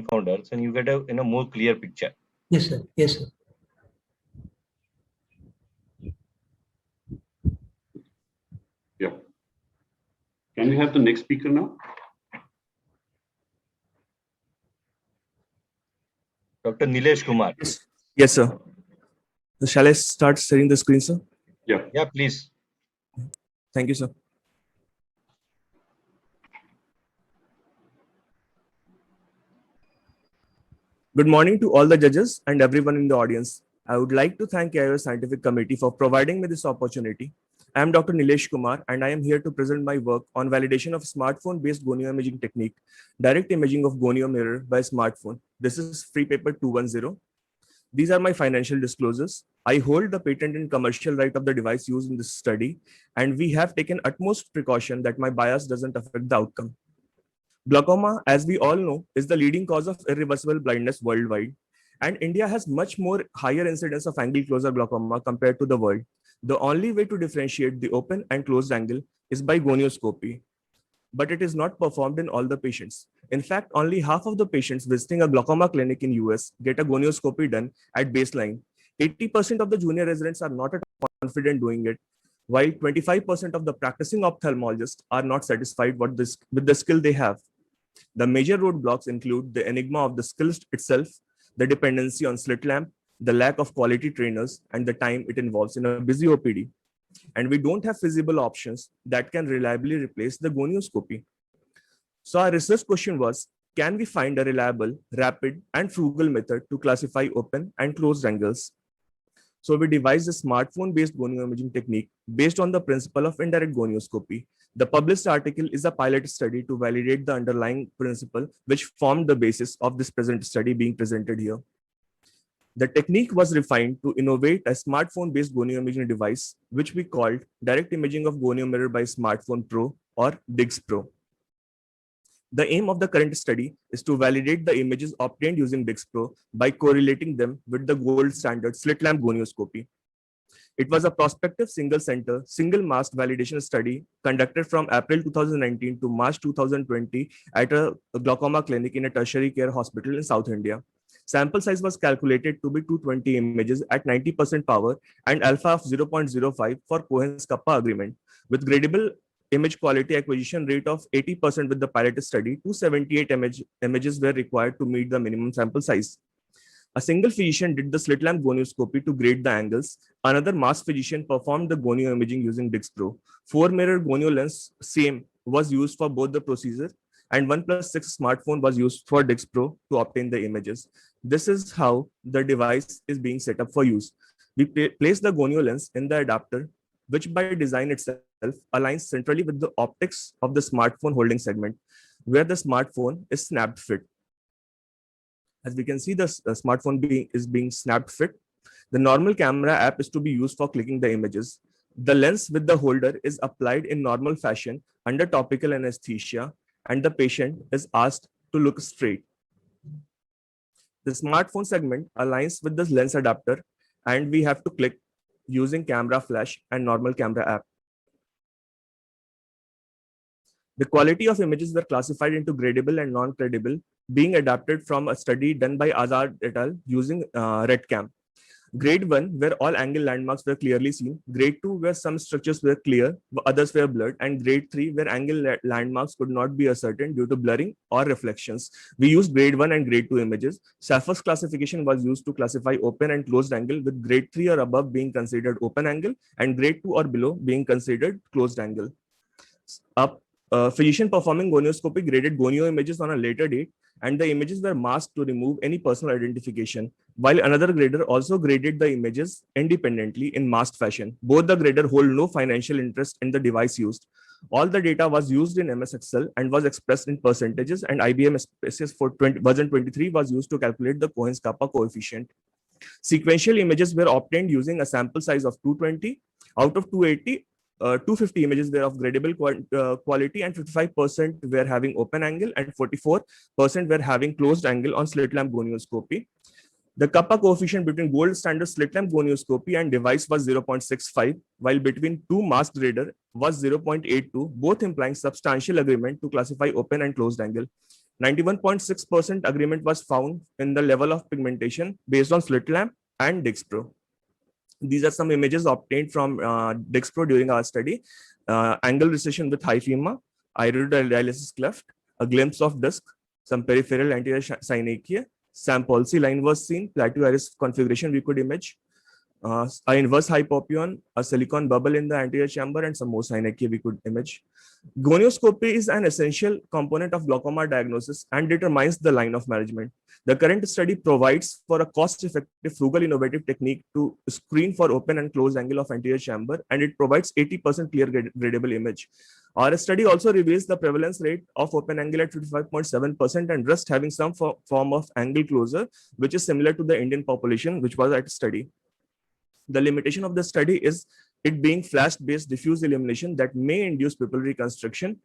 confounders, and you get a more clear picture. Yes, sir. Yes, sir. Yeah. Can we have the next speaker now? Dr. Nilesh Kumar. Yes, sir. Shall I start sharing the screen, sir? Yeah. Yeah, please. Thank you, sir. Good morning to all the judges and everyone in the audience. I would like to thank AIO Scientific Committee for providing me this opportunity. I am Dr. Nilesh Kumar, and I am here to present my work on validation of smartphone-based gonio imaging technique, direct imaging of gonio mirror by smartphone. This is free paper 210. These are my financial disclosures. I hold the patent and commercial right of the device used in this study, and we have taken utmost precaution that my bias doesn't affect the outcome. Glaucoma, as we all know, is the leading cause of irreversible blindness worldwide, and India has much more higher incidence of angle closure glaucoma compared to the world. The only way to differentiate the open and closed angle is by gonioscopy, but it is not performed in all the patients. In fact, only half of the patients visiting a glaucoma clinic in US get a gonioscopy done at baseline. 80% of the junior residents are not at all confident doing it, while 25% of the practicing ophthalmologists are not satisfied with the skill they have. The major roadblocks include the enigma of the skill itself, the dependency on slit lamp, the lack of quality trainers, and the time it involves in a busy OPD. And we don't have feasible options that can reliably replace the gonioscopy. So our research question was, can we find a reliable, rapid, and frugal method to classify open and closed angles? So we devised a smartphone-based gonio imaging technique based on the principle of indirect gonioscopy. The published article is a pilot study to validate the underlying principle, which formed the basis of this present study being presented here. The technique was refined to innovate a smartphone-based gonio imaging device, which we called Direct Imaging of Gonio Mirror by Smartphone Pro, or DIGS Pro. The aim of the current study is to validate the images obtained using DIGS Pro by correlating them with the gold standard slit lamp gonioscopy. It was a prospective single-center, single-masked validation study conducted from April 2019 to March 2020 at a glaucoma clinic in a tertiary care hospital in South India. Sample size was calculated to be 220 images at 90% power and alpha of 0.05 for Cohen's-Kappa agreement. With gradable image quality acquisition rate of 80% with the pilot study, 278 images were required to meet the minimum sample size. A single physician did the slit lamp gonioscopy to grade the angles. Another masked physician performed the gonio imaging using DIGS Pro. 4-mirror gonio lens, same, was used for both the procedure, and 1+6 smartphone was used for DIGS Pro to obtain the images. This is how the device is being set up for use. We place the gonio lens in the adapter, which by design itself aligns centrally with the optics of the smartphone holding segment, where the smartphone is snapped fit. As we can see, the smartphone is being snapped fit. The normal camera app is to be used for clicking the images. The lens with the holder is applied in normal fashion under topical anesthesia, and the patient is asked to look straight. The smartphone segment aligns with the lens adapter, and we have to click using camera flash and normal camera app. The quality of images were classified into gradable and non-gradable, being adapted from a study done by Azad et al. Using RedCam. Grade 1, where all angle landmarks were clearly seen. Grade 2, where some structures were clear, others were blurred. And Grade 3, where angle landmarks could not be ascertained due to blurring or reflections. We used Grade 1 and Grade 2 images. Sappho's classification was used to classify open and closed angle, with Grade 3 or above being considered open angle, and Grade 2 or below being considered closed angle. A physician performing gonioscopy graded gonio images on a later date, and the images were masked to remove any personal identification, while another grader also graded the images independently in masked fashion. Both the grader hold no financial interest in the device used. All the data was used in MS Excel and was expressed in percentages, and IBM Spaces for version 23 was used to calculate the Cohen's-Kappa coefficient. Sequential images were obtained using a sample size of 220. Out of 280, 250 images were of gradable quality, and 55% were having open angle, and 44% were having closed angle on slit lamp gonioscopy. The Kappa coefficient between gold standard slit lamp gonioscopy and device was 0.65, while between two masked grader was 0.82, both implying substantial agreement to classify open and closed angle. 91.6% agreement was found in the level of pigmentation based on slit lamp and Dixpro. These are some images obtained from Dixpro during our study. Angle recession with hyphema, iridodialysis cleft, a glimpse of disc, some peripheral anterior synechia, SAM palsy line was seen, plateau iris configuration we could image, an inverse hypopyon, a silicon bubble in the anterior chamber, and some more synechia we could image. Gonioscopy is an essential component of glaucoma diagnosis and determines the line of management. The current study provides for a cost-effective, frugal, innovative technique to screen for open and closed angle of anterior chamber, and it provides 80% clear gradable image. Our study also reveals the prevalence rate of open angle at 55.7% and rest having some form of angle closure, which is similar to the Indian population, which was at study. The limitation of the study is it being flash-based diffuse illumination that may induce pupil reconstruction.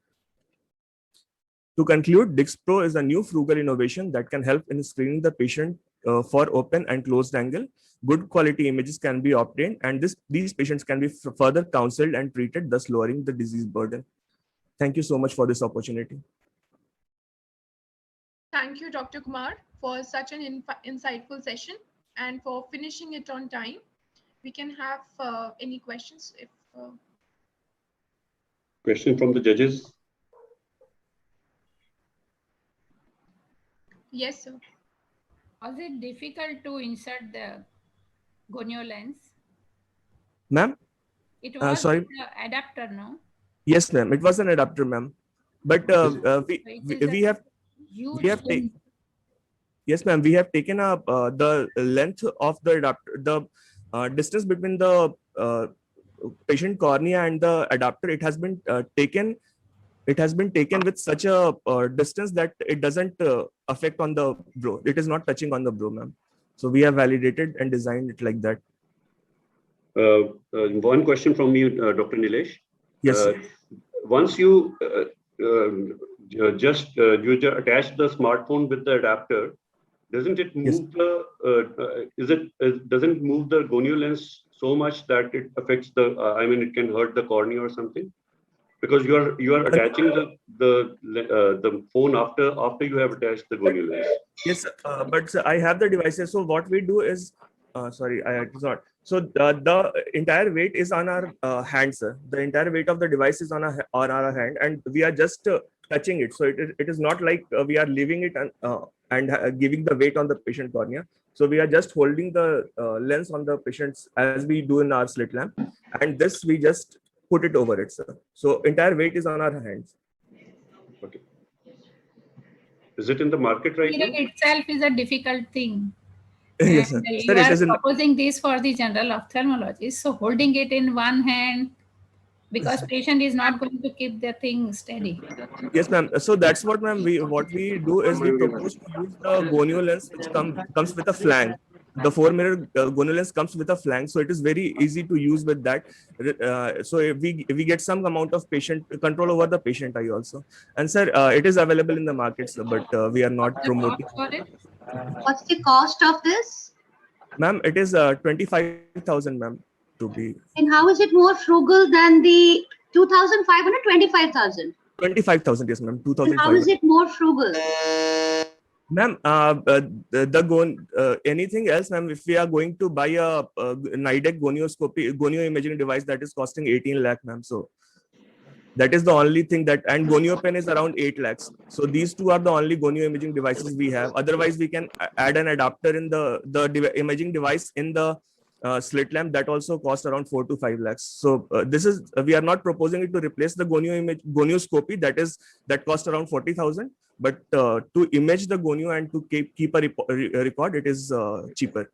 To conclude, Dixpro is a new frugal innovation that can help in screening the patient for open and closed angle. Good quality images can be obtained, and these patients can be further counseled and treated, thus lowering the disease burden. Thank you so much for this opportunity. Thank you, Dr. Kumar, for such an insightful session and for finishing it on time. We can have any questions. If Question from the judges? Yes, sir. Was it difficult to insert the gonio lens? Ma'am? It was sorry. the adapter, no? Yes, ma'am. It was an adapter, ma'am. But we have taken. Yes, ma'am. We have taken up the length of the adapter, the distance between the patient cornea and the adapter. It has been taken. It has been taken with such a distance that it doesn't affect on the brow. It is not touching on the brow, ma'am. So we have validated and designed it like that. One question from you, Dr. Nilesh. Yes. Once you just attach the smartphone with the adapter, doesn't it move doesn't move the gonio lens so much that it affects the I mean it can hurt the cornea or something? Because you are attaching the phone after you have attached the gonio lens. Yes, but I have the devices. So what we do is, sorry, I thought. So the entire weight is on our hand, sir. The entire weight of the device is on our hand, and we are just touching it. So it is not like we are leaving it and giving the weight on the patient cornea. So we are just holding the lens on the patients as we do in our slit lamp, and this we just put it over it, sir. So entire weight is on our hands. Okay. Is it in the market right now? It itself is a difficult thing. Yes, sir. You are proposing this for the general ophthalmologist. So holding it in one hand, because patient is not going to keep the thing steady. Yes, ma'am. So that's what, ma'am, what we do is we propose to use the gonio lens, which comes with a flank. The 4-mirror gonio lens comes with a flank, so it is very easy to use with that. So if we get some amount of patient control over the patient eye also. And sir, it is available in the market, sir, but we are not promoting. What's the cost of this? Ma'am, it is 25,000, ma'am, to be. And how is it more frugal than the 2,500, 25,000? 25,000, yes, ma'am. 2,500. How is it more frugal? Ma'am, anything else, ma'am? If we are going to buy a Nidec gonio imaging device, that is costing 18 lakh, ma'am. So that is the only thing that, and gonio pen is around 8 lakhs. So these two are the only gonio imaging devices we have. Otherwise, we can add an adapter in the imaging device in the slit lamp that also costs around 4 to 5 lakhs. So this is, we are not proposing it to replace the gonioscopy that costs around 40,000. But to image the gonio and to keep a record, it is cheaper.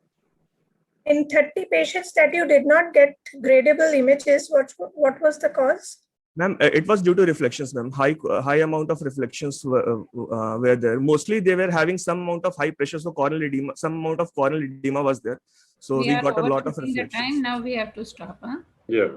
In 30 patients that you did not get gradable images, what was the cause? Ma'am, it was due to reflections, ma'am. High amount of reflections were there. Mostly they were having some amount of high pressure, so corneal edema, some amount of corneal edema was there. So we got a lot of reflections. Time now we have to stop, huh? Yeah.